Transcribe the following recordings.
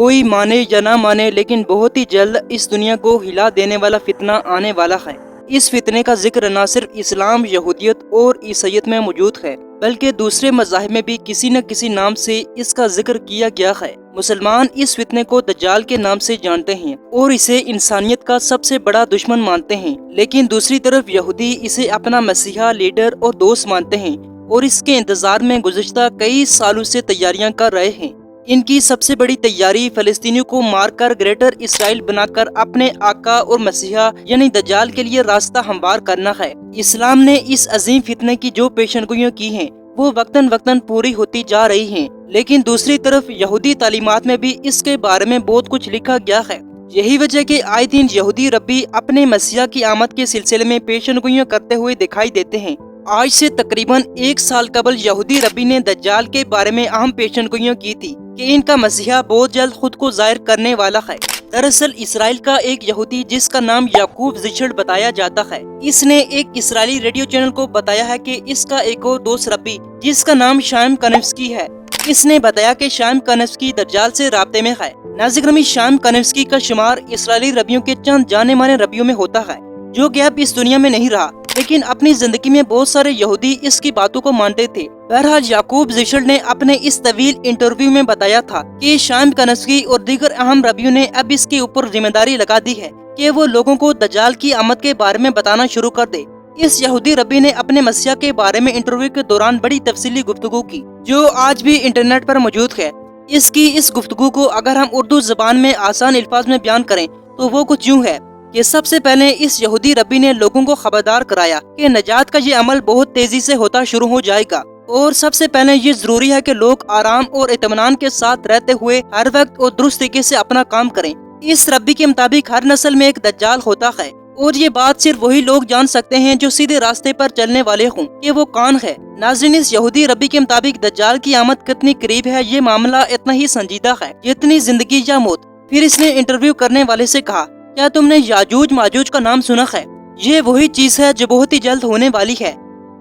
کوئی مانے یا نہ مانے لیکن بہت ہی جلد اس دنیا کو ہلا دینے والا فتنہ آنے والا ہے۔ اس فتنے کا ذکر نہ صرف اسلام، یہودیت اور عیسائیت میں موجود ہے بلکہ دوسرے مذاہب میں بھی کسی نہ کسی نام سے اس کا ذکر کیا گیا ہے۔ مسلمان اس فتنے کو دجال کے نام سے جانتے ہیں اور اسے انسانیت کا سب سے بڑا دشمن مانتے ہیں، لیکن دوسری طرف یہودی اسے اپنا مسیحا، لیڈر اور دوست مانتے ہیں اور اس کے انتظار میں گزشتہ کئی سالوں سے تیاریاں کر رہے ہیں۔ ان کی سب سے بڑی تیاری فلسطینیوں کو مار کر گریٹر اسرائیل بنا کر اپنے آقا اور مسیحا یعنی دجال کے لیے راستہ ہموار کرنا ہے۔ اسلام نے اس عظیم فتنے کی جو پیشنگوئیاں کی ہیں وہ وقتاً وقتاً پوری ہوتی جا رہی ہیں، لیکن دوسری طرف یہودی تعلیمات میں بھی اس کے بارے میں بہت کچھ لکھا گیا ہے۔ یہی وجہ کہ آئے دن یہودی ربی اپنے مسیحا کی آمد کے سلسلے میں پیشنگوئیاں کرتے ہوئے دکھائی دیتے ہیں۔ آج سے تقریباً 1 سال قبل یہودی ربی نے دجال کے بارے میں اہم پیشنگوئیاں کی تھی کہ ان کا مسیحا بہت جلد خود کو ظاہر کرنے والا ہے۔ دراصل اسرائیل کا ایک یہودی جس کا نام یعقوب زیشل بتایا جاتا ہے، اس نے ایک اسرائیلی ریڈیو چینل کو بتایا ہے کہ اس کا ایک اور دوست ربی جس کا نام شائم کانیفسکی ہے، اس نے بتایا کہ شائم کانیفسکی دجال سے رابطے میں ہے۔ ناظرین، شائم کانیفسکی کا شمار اسرائیلی ربیوں کے چند جانے مانے ربیوں میں ہوتا ہے جو کہ اب اس دنیا میں نہیں رہا، لیکن اپنی زندگی میں بہت سارے یہودی اس کی باتوں کو مانتے تھے۔ بہرحال یعقوب زیشل نے اپنے اس طویل انٹرویو میں بتایا تھا کہ شائم کانیفسکی اور دیگر اہم ربیوں نے اب اس کے اوپر ذمہ داری لگا دی ہے کہ وہ لوگوں کو دجال کی آمد کے بارے میں بتانا شروع کر دے۔ اس یہودی ربی نے اپنے مسیح کے بارے میں انٹرویو کے دوران بڑی تفصیلی گفتگو کی جو آج بھی انٹرنیٹ پر موجود ہے۔ اس گفتگو کو اگر ہم اردو زبان میں آسان الفاظ میں بیان کریں تو وہ کچھ یوں ہے کہ سب سے پہلے اس یہودی ربی نے لوگوں کو خبردار کرایا کہ نجات کا یہ عمل بہت تیزی سے ہوتا شروع ہو جائے گا، اور سب سے پہلے یہ ضروری ہے کہ لوگ آرام اور اطمینان کے ساتھ رہتے ہوئے ہر وقت اور درست طریقے سے اپنا کام کریں۔ اس ربی کے مطابق ہر نسل میں ایک دجال ہوتا ہے، اور یہ بات صرف وہی لوگ جان سکتے ہیں جو سیدھے راستے پر چلنے والے ہوں کہ وہ کون ہے۔ ناظرین، اس یہودی ربی کے مطابق دجال کی آمد کتنی قریب ہے یہ معاملہ اتنا ہی سنجیدہ ہے جتنی زندگی یا موت۔ پھر اس نے انٹرویو کرنے والے سے کہا، کیا تم نے یاجوج ماجوج کا نام سنا ہے؟ یہ وہی چیز ہے جو بہت ہی جلد ہونے والی ہے۔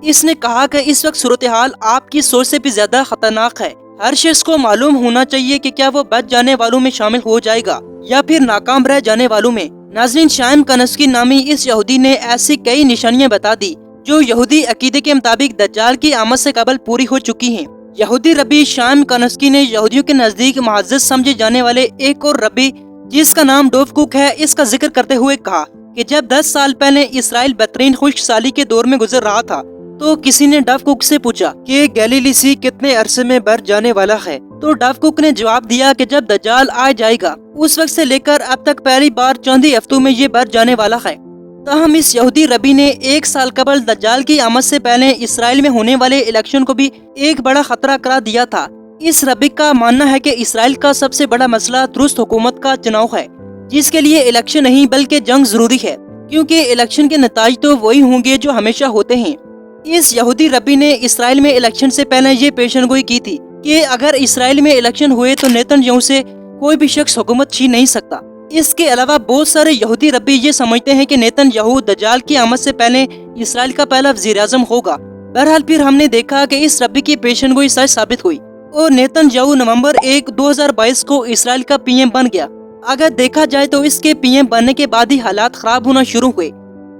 اس نے کہا کہ اس وقت صورتحال آپ کی سوچ سے بھی زیادہ خطرناک ہے۔ ہر شخص کو معلوم ہونا چاہیے کہ کیا وہ بچ جانے والوں میں شامل ہو جائے گا یا پھر ناکام رہ جانے والوں میں۔ ناظرین، شائم کانیفسکی نامی اس یہودی نے ایسی کئی نشانیاں بتا دی جو یہودی عقیدے کے مطابق دجال کی آمد سے قبل پوری ہو چکی ہیں۔ یہودی ربی شائم کانیفسکی نے یہودیوں کے نزدیک معزز سمجھے جانے والے ایک اور ربی جس کا نام ڈوف کوک ہے اس کا ذکر کرتے ہوئے کہا کہ جب 10 سال پہلے اسرائیل بہترین خشک سالی کے دور میں گزر رہا تھا تو کسی نے ڈوف کوک سے پوچھا کہ گلیلی سی کتنے عرصے میں بھر جانے والا ہے، تو ڈوف کوک نے جواب دیا کہ جب دجال آ جائے گا۔ اس وقت سے لے کر اب تک پہلی بار چند ہی ہفتوں میں یہ بھر جانے والا ہے۔ تاہم اس یہودی ربی نے 1 سال قبل دجال کی آمد سے پہلے اسرائیل میں ہونے والے الیکشن کو بھی ایک بڑا خطرہ قرار دیا تھا۔ اس ربی کا ماننا ہے کہ اسرائیل کا سب سے بڑا مسئلہ درست حکومت کا چناؤ ہے، جس کے لیے الیکشن نہیں بلکہ جنگ ضروری ہے، کیونکہ الیکشن کے نتائج تو وہی ہوں گے جو ہمیشہ ہوتے ہیں۔ اس یہودی ربی نے اسرائیل میں الیکشن سے پہلے یہ پیشنگوئی کی تھی کہ اگر اسرائیل میں الیکشن ہوئے تو نیتن یاہو سے کوئی بھی شخص حکومت چھین نہیں سکتا۔ اس کے علاوہ بہت سارے یہودی ربی یہ سمجھتے ہیں کہ نیتن یاہو دجال کی آمد سے پہلے اسرائیل کا پہلا وزیر اعظم ہوگا۔ بہرحال پھر ہم نے دیکھا کہ اس ربی کی پیشنگوئی سچ ثابت ہوئی اور نیتن یاہو نومبر 1، 2022 کو اسرائیل کا پی ایم بن گیا۔ اگر دیکھا جائے تو اس کے پی ایم بننے کے بعد ہی حالات خراب ہونا شروع ہوئے۔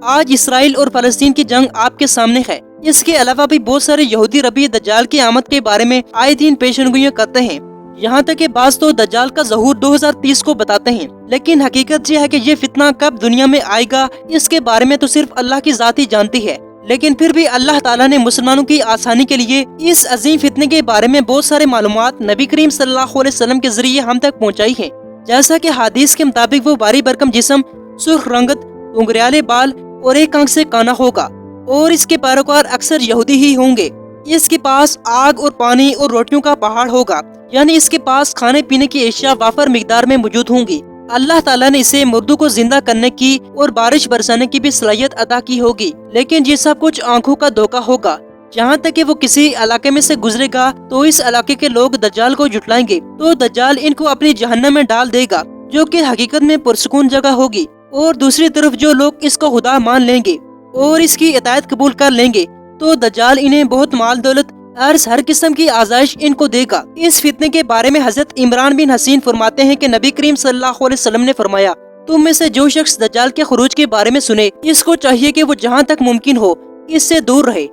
آج اسرائیل اور فلسطین کی جنگ آپ کے سامنے ہے۔ اس کے علاوہ بھی بہت سارے یہودی ربی دجال کی آمد کے بارے میں آئے دن پیشنگوئیاں کرتے ہیں، یہاں تک کہ بعض تو دجال کا ظہور 2030 کو بتاتے ہیں، لیکن حقیقت یہ ہے کہ یہ فتنہ کب دنیا میں آئے گا اس کے بارے میں تو صرف اللہ کی ذات ہی جانتی ہے۔ لیکن پھر بھی اللہ تعالیٰ نے مسلمانوں کی آسانی کے لیے اس عظیم فتنے کے بارے میں بہت سارے معلومات نبی کریم صلی اللہ علیہ وسلم کے ذریعے ہم تک پہنچائی ہیں، جیسا کہ حدیث کے مطابق وہ بھاری بھرکم جسم، سرخ رنگت، گھنگریالے بال اور ایک آنکھ سے کانا ہوگا، اور اس کے پیروکار اکثر یہودی ہی ہوں گے۔ اس کے پاس آگ اور پانی اور روٹیوں کا پہاڑ ہوگا، یعنی اس کے پاس کھانے پینے کی اشیاء وافر مقدار میں موجود ہوں گی۔ اللہ تعالیٰ نے اسے مردوں کو زندہ کرنے کی اور بارش برسانے کی بھی صلاحیت عطا کی ہوگی، لیکن یہ سب کچھ آنکھوں کا دھوکہ ہوگا۔ جہاں تک کہ وہ کسی علاقے میں سے گزرے گا تو اس علاقے کے لوگ دجال کو جھٹلائیں گے تو دجال ان کو اپنی جہنم میں ڈال دے گا، جو کہ حقیقت میں پرسکون جگہ ہوگی، اور دوسری طرف جو لوگ اس کو خدا مان لیں گے اور اس کی اطاعت قبول کر لیں گے تو دجال انہیں بہت مال دولت عرض ہر قسم کی آزائش ان کو دے گا۔ اس فتنے کے بارے میں حضرت عمران بن حسین فرماتے ہیں کہ نبی کریم صلی اللہ علیہ وسلم نے فرمایا، تم میں سے جو شخص دجال کے خروج کے بارے میں سنے، اس کو چاہیے کہ وہ جہاں تک ممکن ہو اس سے دور رہے۔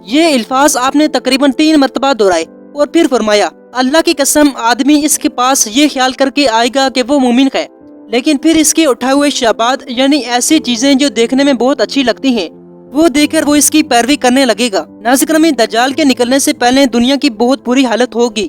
یہ الفاظ آپ نے تقریباً 3 مرتبہ دہرائے اور پھر فرمایا، اللہ کی قسم آدمی اس کے پاس یہ خیال کر کے آئے گا کہ وہ مومن ہے، لیکن پھر اس کے اٹھائے ہوئے شعبات یعنی ایسی چیزیں جو دیکھنے میں بہت اچھی لگتی ہیں وہ دیکھ کر وہ اس کی پیروی کرنے لگے گا۔ ناظرین، دجال کے نکلنے سے پہلے دنیا کی بہت بری حالت ہوگی،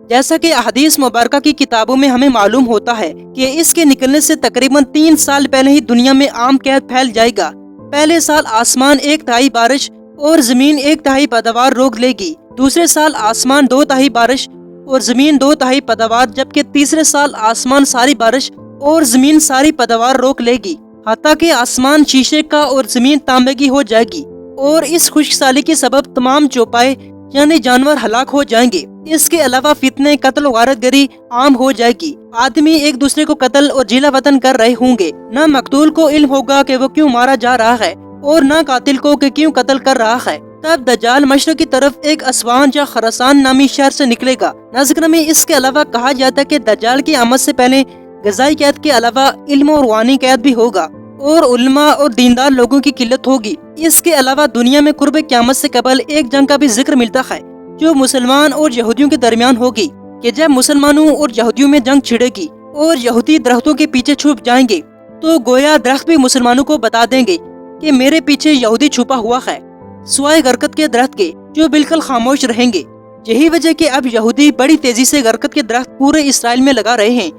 جیسا کہ احادیث مبارکہ کی کتابوں میں ہمیں معلوم ہوتا ہے کہ اس کے نکلنے سے تقریباً 3 سال پہلے ہی دنیا میں عام قحط پھیل جائے گا۔ پہلے سال آسمان 1/3 بارش اور زمین 1/3 پیداوار روک لے گی، دوسرے سال آسمان 2/3 بارش اور زمین 2/3 پیداوار، جبکہ تیسرے سال آسمان ساری بارش اور زمین ساری پیداوار روک لے گی، حتیٰ کہ آسمان شیشے کا اور زمین تانبے کی ہو جائے گی، اور اس خشک سالی کے سبب تمام چوپائے یعنی جانور ہلاک ہو جائیں گے۔ اس کے علاوہ فتنے، قتل و غارت گری عام ہو جائے گی، آدمی ایک دوسرے کو قتل اور جیلا وطن کر رہے ہوں گے، نہ مقتول کو علم ہوگا کہ وہ کیوں مارا جا رہا ہے اور نہ قاتل کو کہ کیوں قتل کر رہا ہے۔ تب دجال مشرق کی طرف ایک اسوان یا خراسان نامی شہر سے نکلے گا۔ ناظرین، اس کے علاوہ کہا جاتا ہے کہ دجال کی آمد سے پہلے غذائی قحط کے علاوہ علم اور روحانی قحط بھی ہوگا اور علماء اور دیندار لوگوں کی قلت ہوگی۔ اس کے علاوہ دنیا میں قرب قیامت سے قبل ایک جنگ کا بھی ذکر ملتا ہے جو مسلمان اور یہودیوں کے درمیان ہوگی، کہ جب مسلمانوں اور یہودیوں میں جنگ چھڑے گی اور یہودی درختوں کے پیچھے چھپ جائیں گے تو گویا درخت بھی مسلمانوں کو بتا دیں گے کہ میرے پیچھے یہودی چھپا ہوا ہے، سوائے غرقت کے درخت کے جو بالکل خاموش رہیں گے۔ یہی وجہ کہ اب یہودی بڑی تیزی سے غرقت کے درخت پورے اسرائیل میں لگا رہے ہیں۔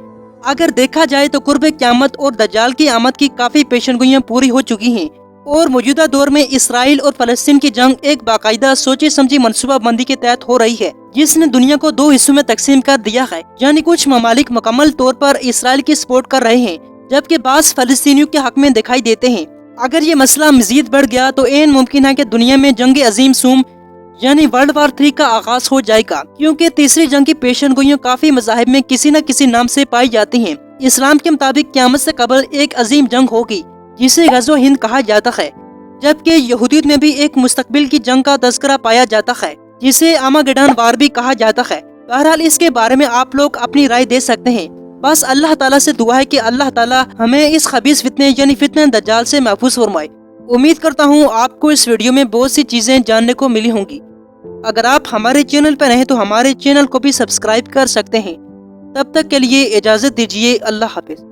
اگر دیکھا جائے تو قرب قیامت اور دجال کی آمد کی کافی پیشنگوئیاں پوری ہو چکی ہیں، اور موجودہ دور میں اسرائیل اور فلسطین کی جنگ ایک باقاعدہ سوچی سمجھی منصوبہ بندی کے تحت ہو رہی ہے، جس نے دنیا کو 2 حصوں میں تقسیم کر دیا ہے، یعنی کچھ ممالک مکمل طور پر اسرائیل کی سپورٹ کر رہے ہیں جبکہ بعض فلسطینیوں کے حق میں دکھائی دیتے ہیں۔ اگر یہ مسئلہ مزید بڑھ گیا تو عین ممکن ہے کہ دنیا میں جنگ عظیم سوم یعنی ورلڈ وار 3 کا آغاز ہو جائے گا، کیونکہ تیسری جنگ کی پیشن گوئیاں کافی مذاہب میں کسی نہ کسی نام سے پائی جاتی ہیں۔ اسلام کے مطابق قیامت سے قبل ایک عظیم جنگ ہوگی جسے غزوہ ہند کہا جاتا ہے، جبکہ یہودیت میں بھی ایک مستقبل کی جنگ کا تذکرہ پایا جاتا ہے جسے آرماگیڈن وار بھی کہا جاتا ہے۔ بہرحال اس کے بارے میں آپ لوگ اپنی رائے دے سکتے ہیں۔ بس اللہ تعالیٰ سے دعا ہے کہ اللہ تعالیٰ ہمیں اس خبیث فتنے یعنی فتنہ دجال سے محفوظ فرمائے۔ امید کرتا ہوں آپ کو اس ویڈیو میں بہت سی چیزیں جاننے کو ملی ہوں گی۔ اگر آپ ہمارے چینل پر ہیں تو ہمارے چینل کو بھی سبسکرائب کر سکتے ہیں۔ تب تک کے لیے اجازت دیجیے، اللہ حافظ۔